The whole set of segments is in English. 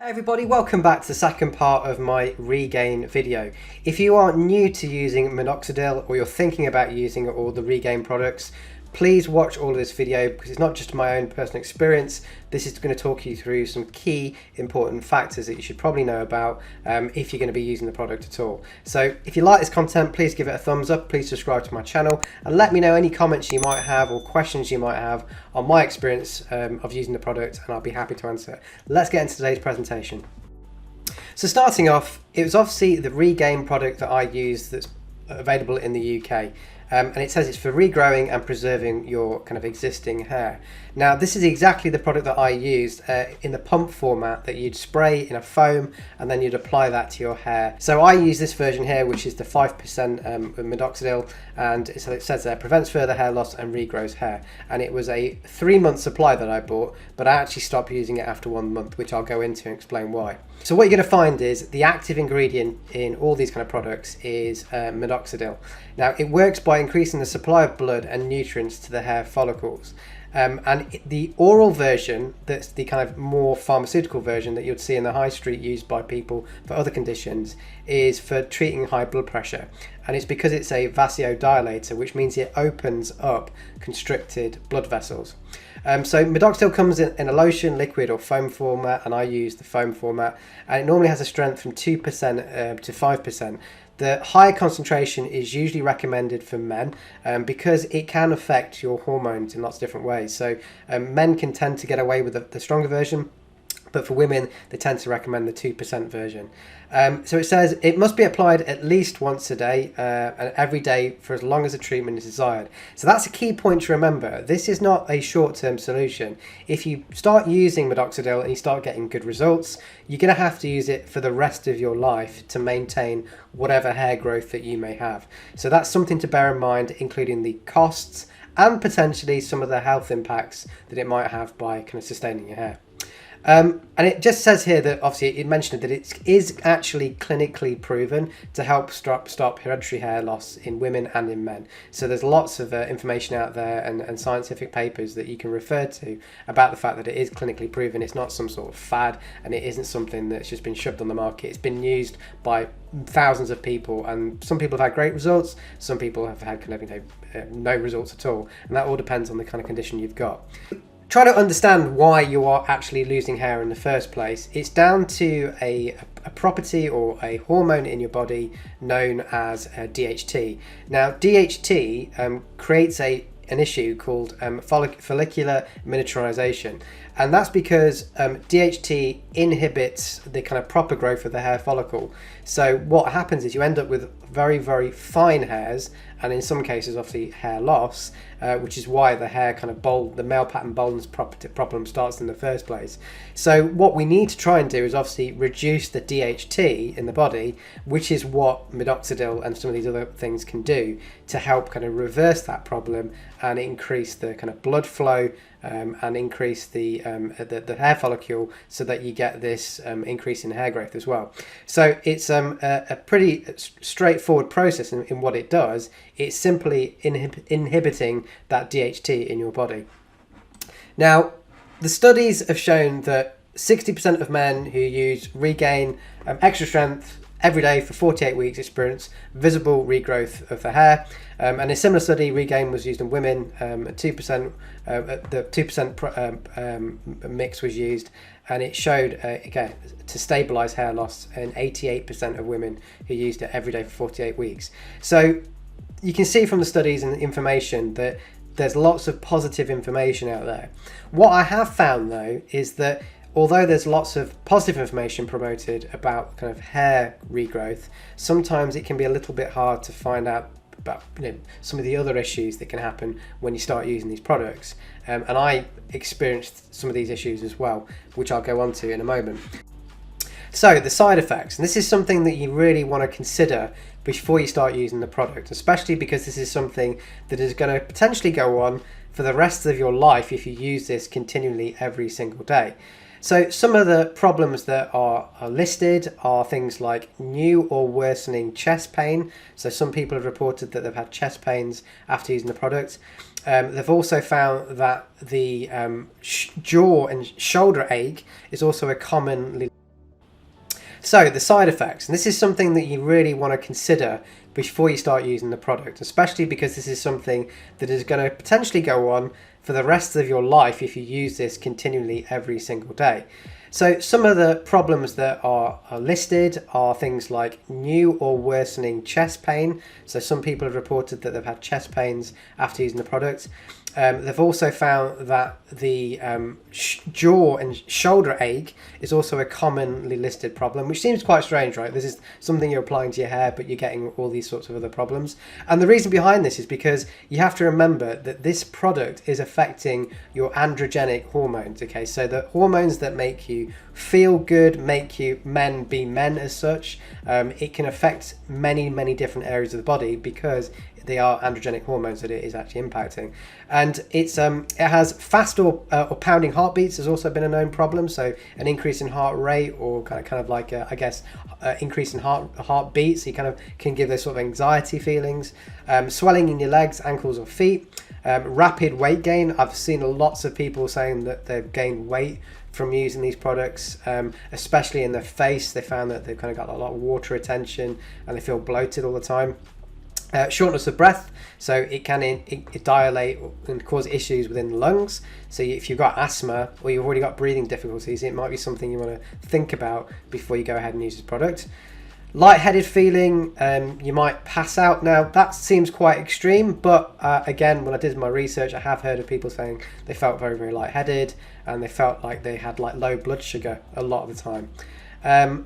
Hey everybody, welcome back to the second part of my Regaine video. If you are new to using Minoxidil or you're thinking about using all the Regaine products, please watch all of this video because it's not just my own personal experience. This is going to talk you through some key important factors that you should probably know about if you're going to be using the product at all. So if you like this content, please give it a thumbs up, please subscribe to my channel and let me know any comments you might have or questions you might have on my experience of using the product, and I'll be happy to answer. Let's get into today's presentation. So starting off, it was obviously the Regaine product that I use that's available in the UK. And it says it's for regrowing and preserving your kind of existing hair. Now this is exactly the product that I used in the pump format that you'd spray in a foam and then you'd apply that to your hair. So I use this version here, which is the 5% Minoxidil, and so it says there prevents further hair loss and regrows hair. And it was a 3-month supply that I bought, but I actually stopped using it after 1 month, which I'll go into and explain why. So what you're going to find is the active ingredient in all these kind of products is Minoxidil. Now it works by increasing the supply of blood and nutrients to the hair follicles. And the oral version, that's the kind of more pharmaceutical version that you'd see in the high street used by people for other conditions, is for treating high blood pressure. And it's because it's a vasodilator, which means it opens up constricted blood vessels. So Minoxidil comes in a lotion, liquid or foam format, and I use the foam format, and it normally has a strength from 2% to 5%. The higher concentration is usually recommended for men because it can affect your hormones in lots of different ways. So men can tend to get away with the stronger version, but for women they tend to recommend the 2% version. So it says it must be applied at least once a day and every day for as long as the treatment is desired. So that's a key point to remember. This is not a short-term solution. If you start using Minoxidil and you start getting good results, you're going to have to use it for the rest of your life to maintain whatever hair growth that you may have. So that's something to bear in mind, including the costs and potentially some of the health impacts that it might have by kind of sustaining your hair. And it just says here that obviously it mentioned that it is actually clinically proven to help stop hereditary hair loss in women and in men. So there's lots of information out there and scientific papers that you can refer to about the fact that it is clinically proven. It's not some sort of fad, and it isn't something that's just been shoved on the market. It's been used by thousands of people, and some people have had great results, some people have had kind of no results at all, and that all depends on the kind of condition you've got. Try to understand why you are actually losing hair in the first place. It's down to a property or a hormone in your body known as DHT. Now DHT creates an issue called follicular miniaturization, and that's because DHT inhibits the kind of proper growth of the hair follicle. So what happens is you end up with very, very fine hairs, and in some cases obviously hair loss, which is why the hair kind of the male pattern baldness problem starts in the first place. So what we need to try and do is obviously reduce the DHT in the body, which is what Minoxidil and some of these other things can do to help kind of reverse that problem and increase the kind of blood flow and increase the hair follicle, so that you get this increase in hair growth as well. So it's a pretty straightforward process in what it does. It's simply inhibiting that DHT in your body. Now, the studies have shown that 60% of men who use Regaine extra strength every day for 48 weeks experience visible regrowth of the hair. And in a similar study, Regaine was used in women. 2%, the 2% mix was used, and it showed again to stabilize hair loss in 88% of women who used it every day for 48 weeks. So you can see from the studies and the information that there's lots of positive information out there. What I have found though is that although there's lots of positive information promoted about kind of hair regrowth, sometimes it can be a little bit hard to find out about some of the other issues that can happen when you start using these products. And I experienced some of these issues as well, which I'll go on to in a moment. So the side effects, and this is something that you really want to consider before you start using the product, especially because this is something that is going to potentially go on for the rest of your life if you use this continually every single day. So some of the problems that are listed are things like new or worsening chest pain. So some people have reported that they've had chest pains after using the product. They've also found that the jaw and shoulder ache is also a commonly So the side effects, and this is something that you really want to consider before you start using the product, especially because this is something that is going to potentially go on for the rest of your life if you use this continually every single day. So some of the problems that are listed are things like new or worsening chest pain. So some people have reported that they've had chest pains after using the product. They've also found that the jaw and shoulder ache is also a commonly listed problem, which seems quite strange, right? This is something you're applying to your hair, but you're getting all these sorts of other problems. And the reason behind this is because you have to remember that this product is affecting your androgenic hormones, okay? So the hormones that make you feel good, make you men be men as such, it can affect many different areas of the body because they are androgenic hormones that it is actually impacting. And it has fast or pounding heartbeats has also been a known problem. So an increase in heart rate or kind of like increase in heartbeats, so you kind of can give those sort of anxiety feelings. Swelling in your legs, ankles or feet. Rapid weight gain. I've seen lots of people saying that they've gained weight from using these products, especially in their face. They found that they've kind of got a lot of water retention and they feel bloated all the time. Shortness of breath, so it can it dilate and cause issues within the lungs. So if you've got asthma or you've already got breathing difficulties, it might be something you want to think about before you go ahead and use this product. Lightheaded feeling, you might pass out. Now that seems quite extreme, but again, when I did my research, I have heard of people saying they felt very lightheaded and they felt like they had like low blood sugar a lot of the time.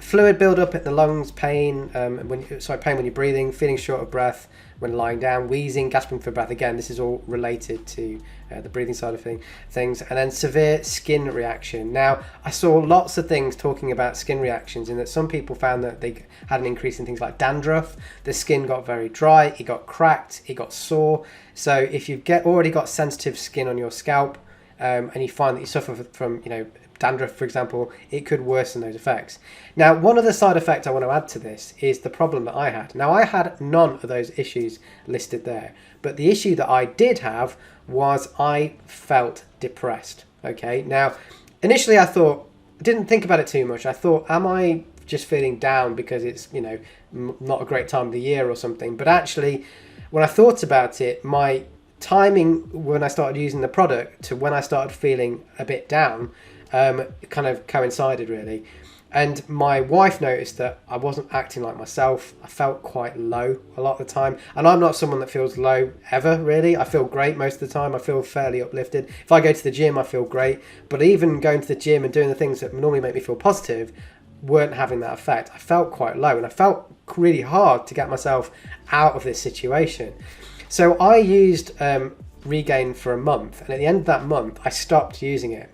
Fluid buildup in the lungs, pain when you're breathing, feeling short of breath when lying down, wheezing, gasping for breath. Again, this is all related to the breathing side of things. And then severe skin reaction. Now, I saw lots of things talking about skin reactions in that some people found that they had an increase in things like dandruff. The skin got very dry, it got cracked, it got sore. So if you've already got sensitive skin on your scalp and you find that you suffer from dandruff, for example, it could worsen those effects. Now, one other side effect I want to add to this is the problem that I had. Now, I had none of those issues listed there, but the issue that I did have was I felt depressed. Okay, now, initially I didn't think about it too much. I thought, am I just feeling down because it's, not a great time of the year or something? But actually, when I thought about it, my timing when I started using the product to when I started feeling a bit down kind of coincided really. And my wife noticed that I wasn't acting like myself. I felt quite low a lot of the time. And I'm not someone that feels low ever, really. I feel great most of the time. I feel fairly uplifted. If I go to the gym, I feel great. But even going to the gym and doing the things that normally make me feel positive weren't having that effect. I felt quite low and I felt really hard to get myself out of this situation. So I used Regaine for a month. And at the end of that month, I stopped using it.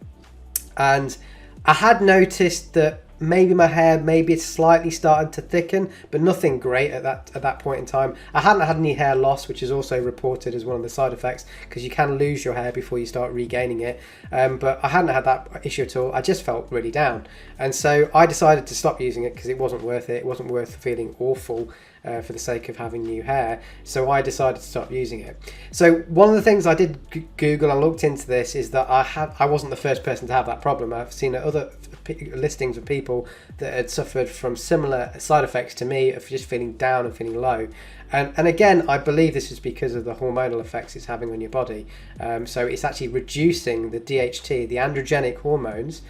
And I had noticed that maybe my hair maybe slightly started to thicken, but nothing great at that point in time. I hadn't had any hair loss, which is also reported as one of the side effects, because you can lose your hair before you start regaining it. But I hadn't had that issue at all. I just felt really down. And so I decided to stop using it because it wasn't worth it. It wasn't worth feeling awful for the sake of having new hair. So I decided to stop using it. So one of the things I did Google and looked into this is that I wasn't the first person to have that problem. I've seen other listings of people that had suffered from similar side effects to me of just feeling down and feeling low. And again, I believe this is because of the hormonal effects it's having on your body. So it's actually reducing the DHT, the androgenic hormones,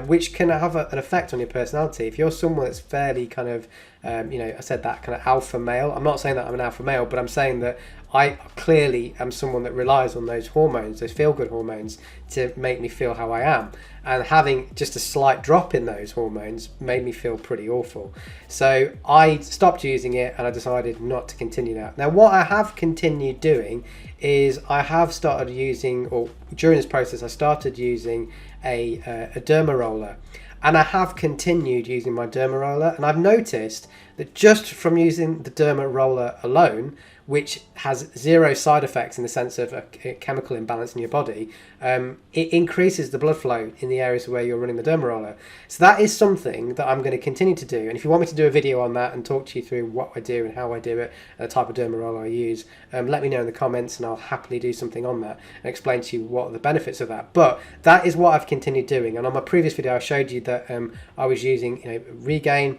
which can have an effect on your personality. If you're someone that's fairly kind of, I said that kind of alpha male. I'm not saying that I'm an alpha male, but I'm saying that I clearly am someone that relies on those hormones, those feel-good hormones, to make me feel how I am. And having just a slight drop in those hormones made me feel pretty awful. So I stopped using it and I decided not to continue that. Now, what I have continued doing is I have started using, or during this process, I started using a derma roller. And I have continued using my derma roller, and I've noticed that just from using the derma roller alone, which has zero side effects in the sense of a chemical imbalance in your body, it increases the blood flow in the areas where you're running the derma roller. So that is something that I'm going to continue to do. And if you want me to do a video on that and talk to you through what I do and how I do it, and the type of derma roller I use, let me know in the comments and I'll happily do something on that and explain to you what are the benefits of that. But that is what I've continued doing. And on my previous video, I showed you that I was using Regaine,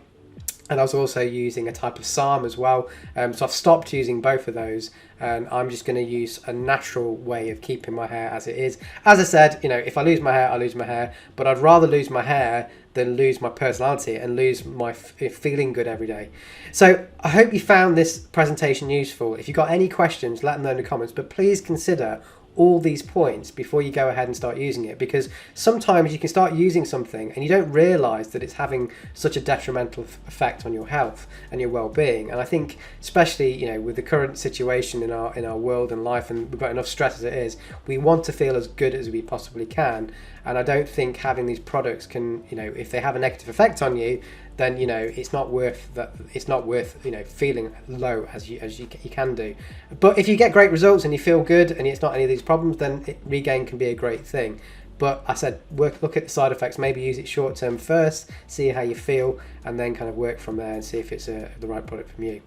and I was also using a type of SARM as well. So I've stopped using both of those, and I'm just going to use a natural way of keeping my hair as it is. As I said, you know, if I lose my hair, I lose my hair, but I'd rather lose my hair than lose my personality and lose my feeling good every day. So I hope you found this presentation useful. If you've got any questions, let them know in the comments, but please consider all these points before you go ahead and start using it, because sometimes you can start using something and you don't realize that it's having such a detrimental effect on your health and your well-being. And I think especially, you know, with the current situation in our world and life, and we've got enough stress as it is, we want to feel as good as we possibly can. And I don't think having these products can, you know, if they have a negative effect on you, then, you know, it's not worth that. It's not worth, you know, feeling low as you can do. But if you get great results and you feel good and it's not any of these problems, then Regaine can be a great thing. But I said, look at the side effects, maybe use it short term first, see how you feel, and then kind of work from there and see if it's the right product for you.